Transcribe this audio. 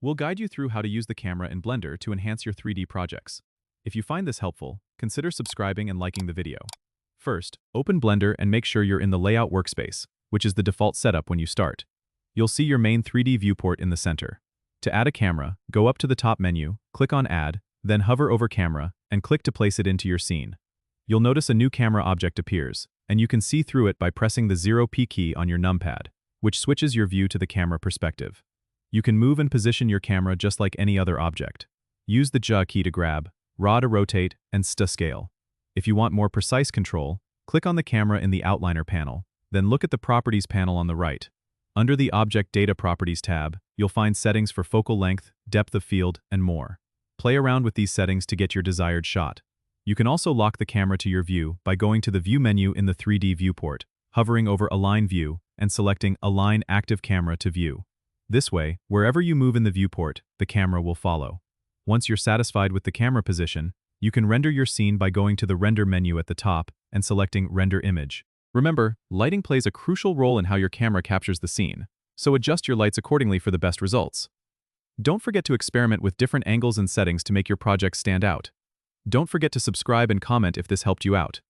We'll guide you through how to use the camera in Blender to enhance your 3D projects. If you find this helpful, consider subscribing and liking the video. First, open Blender and make sure you're in the Layout workspace, which is the default setup when you start. You'll see your main 3D viewport in the center. To add a camera, go up to the top menu, click on Add, then hover over Camera, and click to place it into your scene. You'll notice a new camera object appears, and you can see through it by pressing the 0p key on your numpad, which switches your view to the camera perspective. You can move and position your camera just like any other object. Use the J key to grab, RA to rotate, and S to scale. If you want more precise control, click on the camera in the Outliner panel, then look at the Properties panel on the right. Under the Object Data Properties tab, you'll find settings for focal length, depth of field, and more. Play around with these settings to get your desired shot. You can also lock the camera to your view by going to the View menu in the 3D viewport, hovering over Align View, and selecting Align Active Camera to View. This way, wherever you move in the viewport, the camera will follow. Once you're satisfied with the camera position, you can render your scene by going to the Render menu at the top and selecting Render Image. Remember, lighting plays a crucial role in how your camera captures the scene, so adjust your lights accordingly for the best results. Don't forget to experiment with different angles and settings to make your project stand out. Don't forget to subscribe and comment if this helped you out.